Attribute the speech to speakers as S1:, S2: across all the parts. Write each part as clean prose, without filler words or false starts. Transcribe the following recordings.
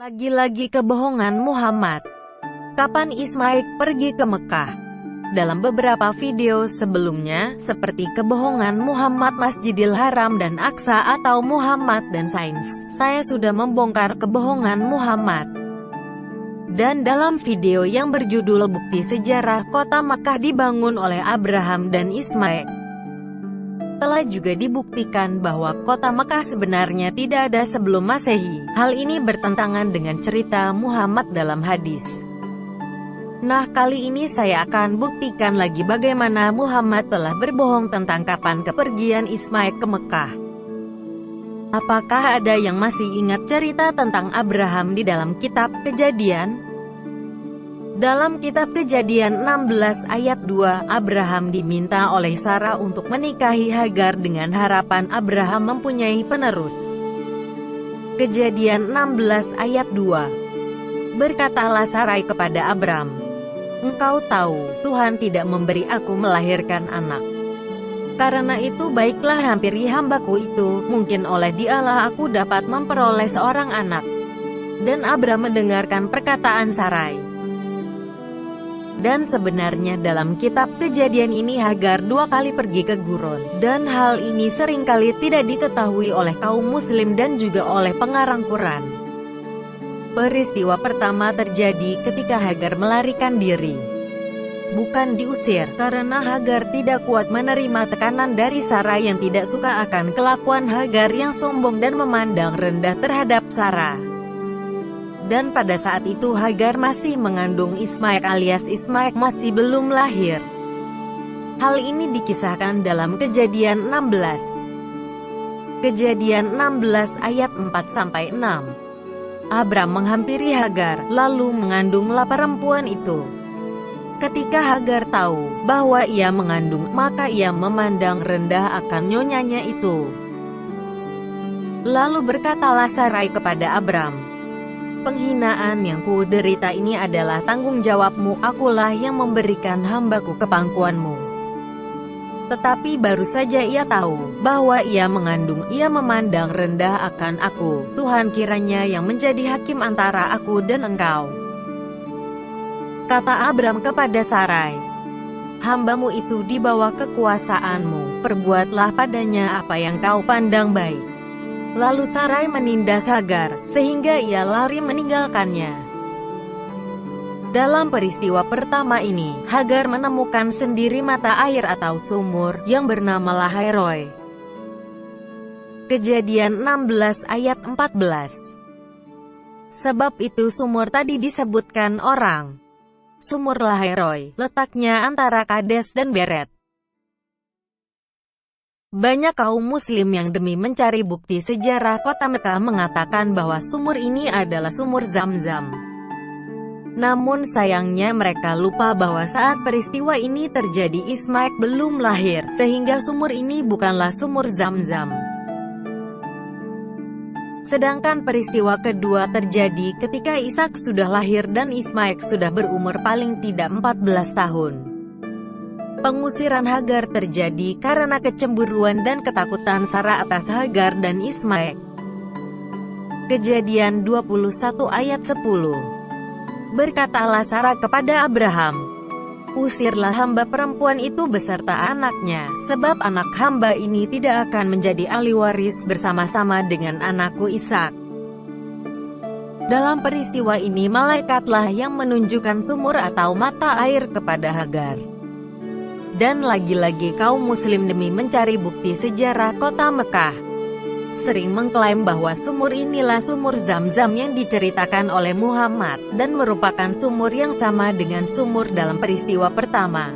S1: Lagi-lagi kebohongan Muhammad. Kapan Ismail pergi ke Mekah? Dalam beberapa video sebelumnya, seperti kebohongan Muhammad Masjidil Haram dan Aqsa atau Muhammad dan Sains, saya sudah membongkar kebohongan Muhammad. Dan dalam video yang berjudul Bukti Sejarah Kota Makkah dibangun oleh Abraham dan Ismail, telah juga dibuktikan bahwa kota Makkah sebenarnya tidak ada sebelum Masehi. Hal ini bertentangan dengan cerita Muhammad dalam hadis. Nah, kali ini saya akan buktikan lagi bagaimana Muhammad telah berbohong tentang kapan kepergian Ismail ke Mekah. Apakah ada yang masih ingat cerita tentang Abraham di dalam kitab Kejadian? Dalam kitab Kejadian 16 ayat 2, Abraham diminta oleh Sarah untuk menikahi Hagar dengan harapan Abraham mempunyai penerus. Kejadian 16 ayat 2. Berkatalah Sarai kepada Abram, "Engkau tahu, Tuhan tidak memberi aku melahirkan anak. Karena itu baiklah hampiri hambaku itu, mungkin oleh Dialah aku dapat memperoleh seorang anak." Dan Abram mendengarkan perkataan Sarai. Dan sebenarnya dalam kitab Kejadian ini Hagar 2 kali pergi ke gurun, dan hal ini seringkali tidak diketahui oleh kaum muslim dan juga oleh pengarang Quran. Peristiwa pertama terjadi ketika Hagar melarikan diri. Bukan diusir, karena Hagar tidak kuat menerima tekanan dari Sarah yang tidak suka akan kelakuan Hagar yang sombong dan memandang rendah terhadap Sarah. Dan pada saat itu Hagar masih mengandung Ismail alias Ismail masih belum lahir. Hal ini dikisahkan dalam Kejadian 16. Kejadian 16 ayat 4-6. Abram menghampiri Hagar, lalu mengandunglah perempuan itu. Ketika Hagar tahu bahwa ia mengandung, maka ia memandang rendah akan nyonyanya itu. Lalu berkatalah Sarai kepada Abram, "Penghinaan yang ku derita ini adalah tanggung jawabmu, akulah yang memberikan hambaku ke pangkuanmu." Tetapi baru saja ia tahu bahwa ia mengandung, ia memandang rendah akan aku. Tuhan kiranya yang menjadi hakim antara aku dan engkau. Kata Abram kepada Sarai, "Hambamu itu di bawah kekuasaanmu, perbuatlah padanya apa yang kau pandang baik." Lalu Sarai menindas Hagar, sehingga ia lari meninggalkannya. Dalam peristiwa pertama ini, Hagar menemukan sendiri mata air atau sumur, yang bernama Lahairoi. Kejadian 16 ayat 14. Sebab itu sumur tadi disebutkan orang. Sumur Lahairoi, letaknya antara Kades dan Beret. Banyak kaum muslim yang demi mencari bukti sejarah kota Mekah mengatakan bahwa sumur ini adalah sumur Zam-Zam. Namun sayangnya mereka lupa bahwa saat peristiwa ini terjadi Ismail belum lahir, sehingga sumur ini bukanlah sumur Zam-Zam. Sedangkan peristiwa kedua terjadi ketika Ishak sudah lahir dan Ismail sudah berumur paling tidak 14 tahun. Pengusiran Hagar terjadi karena kecemburuan dan ketakutan Sarah atas Hagar dan Ismail. Kejadian 21 ayat 10. Berkatalah Sarah kepada Abraham, "Usirlah hamba perempuan itu beserta anaknya, sebab anak hamba ini tidak akan menjadi ahli waris bersama-sama dengan anakku Ishak." Dalam peristiwa ini malaikatlah yang menunjukkan sumur atau mata air kepada Hagar. Dan lagi-lagi kaum muslim demi mencari bukti sejarah kota Mekah sering mengklaim bahwa sumur inilah sumur Zam-Zam yang diceritakan oleh Muhammad, dan merupakan sumur yang sama dengan sumur dalam peristiwa pertama.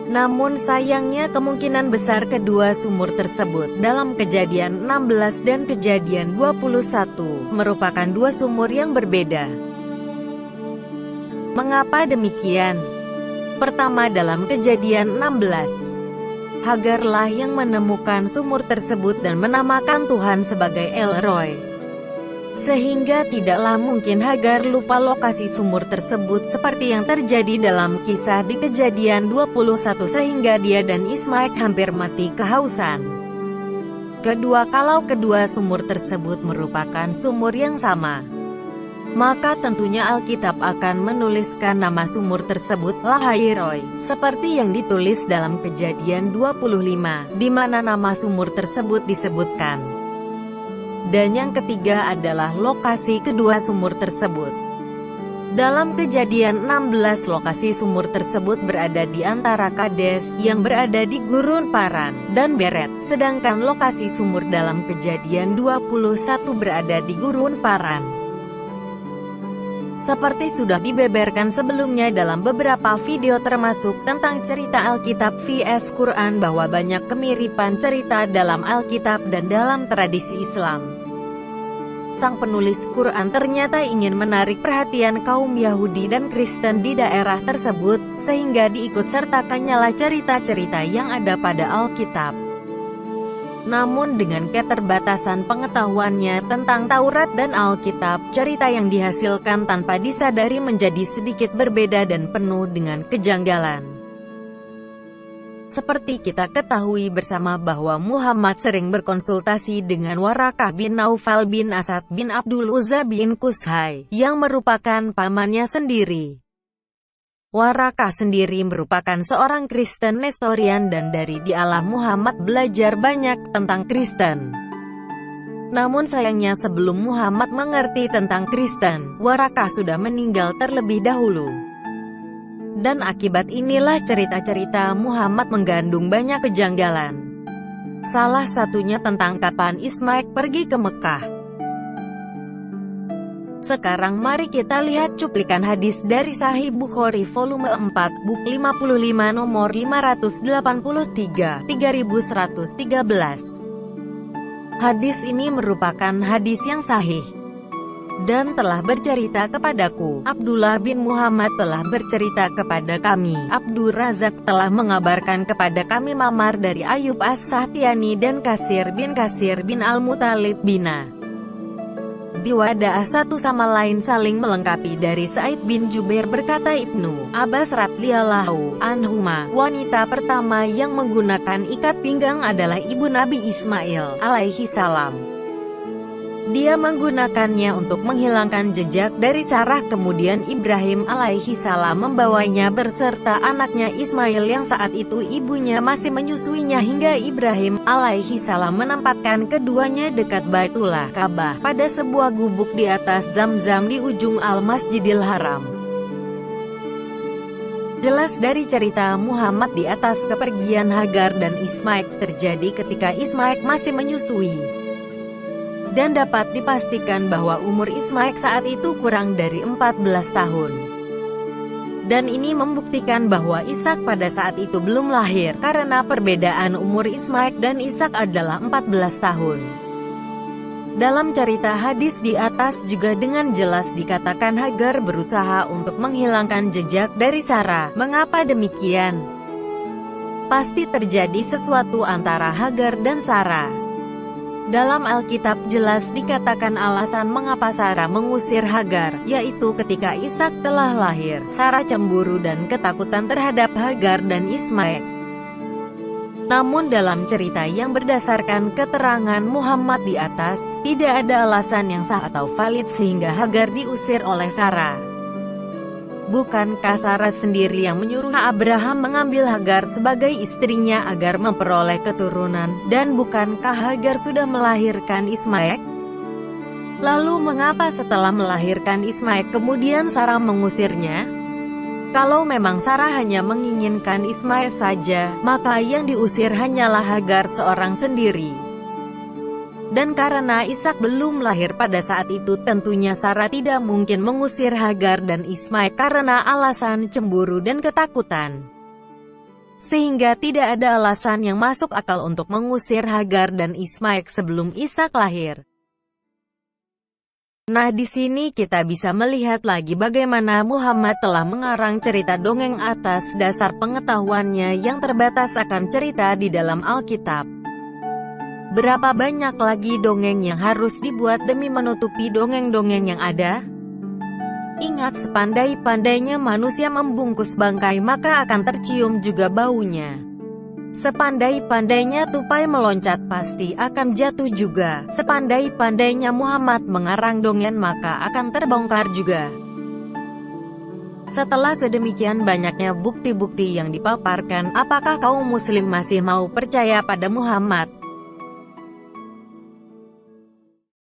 S1: Namun sayangnya kemungkinan besar kedua sumur tersebut dalam Kejadian 16 dan Kejadian 21 merupakan dua sumur yang berbeda. Mengapa demikian? Pertama, dalam Kejadian 16, Hagarlah yang menemukan sumur tersebut dan menamakan Tuhan sebagai El Roi. Sehingga tidaklah mungkin Hagar lupa lokasi sumur tersebut seperti yang terjadi dalam kisah di Kejadian 21 sehingga dia dan Ismail hampir mati kehausan. Kedua, kalau kedua sumur tersebut merupakan sumur yang sama, maka tentunya Alkitab akan menuliskan nama sumur tersebut, Lahairoi, seperti yang ditulis dalam Kejadian 25, di mana nama sumur tersebut disebutkan. Dan yang ketiga adalah lokasi kedua sumur tersebut. Dalam Kejadian 16, lokasi sumur tersebut berada di antara Kades, yang berada di Gurun Paran, dan Beret, sedangkan lokasi sumur dalam Kejadian 21 berada di Gurun Paran. Seperti sudah dibeberkan sebelumnya dalam beberapa video termasuk tentang cerita Alkitab vs Quran bahwa banyak kemiripan cerita dalam Alkitab dan dalam tradisi Islam. Sang penulis Quran ternyata ingin menarik perhatian kaum Yahudi dan Kristen di daerah tersebut, sehingga diikutsertakannya cerita-cerita yang ada pada Alkitab. Namun dengan keterbatasan pengetahuannya tentang Taurat dan Alkitab, cerita yang dihasilkan tanpa disadari menjadi sedikit berbeda dan penuh dengan kejanggalan. Seperti kita ketahui bersama bahwa Muhammad sering berkonsultasi dengan Warakah bin Naufal bin Asad bin Abdul Uzza bin Qusay, yang merupakan pamannya sendiri. Warakah sendiri merupakan seorang Kristen Nestorian dan dari dialah Muhammad belajar banyak tentang Kristen. Namun sayangnya sebelum Muhammad mengerti tentang Kristen, Warakah sudah meninggal terlebih dahulu. Dan akibat inilah cerita-cerita Muhammad mengandung banyak kejanggalan. Salah satunya tentang kapan Ismail pergi ke Mekah. Sekarang mari kita lihat cuplikan hadis dari Sahih Bukhari volume 4, buku 55 nomor 583, 3113. Hadis ini merupakan hadis yang sahih. Dan telah bercerita kepadaku, Abdullah bin Muhammad telah bercerita kepada kami, Abdur Razak telah mengabarkan kepada kami Mamar dari Ayub As-Sahtiani dan Kasir bin Al-Mutalib bina Diwadaah satu sama lain saling melengkapi. Dari Sa'id bin Jubair berkata Ibnu Abbas radhiyallahu anhuma, wanita pertama yang menggunakan ikat pinggang adalah ibu Nabi Ismail alaihi salam. Dia menggunakannya untuk menghilangkan jejak dari Sarah. Kemudian Ibrahim alaihi salam membawanya beserta anaknya Ismail yang saat itu ibunya masih menyusuinya hingga Ibrahim alaihi salam menempatkan keduanya dekat Baitullah Ka'bah pada sebuah gubuk di atas Zam-Zam di ujung Al-Masjidil Haram. Jelas dari cerita Muhammad di atas kepergian Hagar dan Ismail terjadi ketika Ismail masih menyusui. Dan dapat dipastikan bahwa umur Ismail saat itu kurang dari 14 tahun. Dan ini membuktikan bahwa Ishak pada saat itu belum lahir, karena perbedaan umur Ismail dan Ishak adalah 14 tahun. Dalam cerita hadis di atas juga dengan jelas dikatakan Hagar berusaha untuk menghilangkan jejak dari Sarah. Mengapa demikian? Pasti terjadi sesuatu antara Hagar dan Sarah. Dalam Alkitab jelas dikatakan alasan mengapa Sarah mengusir Hagar, yaitu ketika Ishak telah lahir, Sarah cemburu dan ketakutan terhadap Hagar dan Ismail. Namun dalam cerita yang berdasarkan keterangan Muhammad di atas, tidak ada alasan yang sah atau valid sehingga Hagar diusir oleh Sarah. Bukankah Sarah sendiri yang menyuruh Abraham mengambil Hagar sebagai istrinya agar memperoleh keturunan, dan bukankah Hagar sudah melahirkan Ismail? Lalu mengapa setelah melahirkan Ismail kemudian Sarah mengusirnya? Kalau memang Sarah hanya menginginkan Ismail saja, maka yang diusir hanyalah Hagar seorang sendiri. Dan karena Ishak belum lahir pada saat itu, tentunya Sarah tidak mungkin mengusir Hagar dan Ismail karena alasan cemburu dan ketakutan. Sehingga tidak ada alasan yang masuk akal untuk mengusir Hagar dan Ismail sebelum Ishak lahir. Nah, di sini kita bisa melihat lagi bagaimana Muhammad telah mengarang cerita dongeng atas dasar pengetahuannya yang terbatas akan cerita di dalam Alkitab. Berapa banyak lagi dongeng yang harus dibuat demi menutupi dongeng-dongeng yang ada? Ingat, sepandai-pandainya manusia membungkus bangkai maka akan tercium juga baunya. Sepandai-pandainya tupai meloncat pasti akan jatuh juga. Sepandai-pandainya Muhammad mengarang dongeng maka akan terbongkar juga. Setelah sedemikian banyaknya bukti-bukti yang dipaparkan, apakah kaum muslim masih mau percaya pada Muhammad?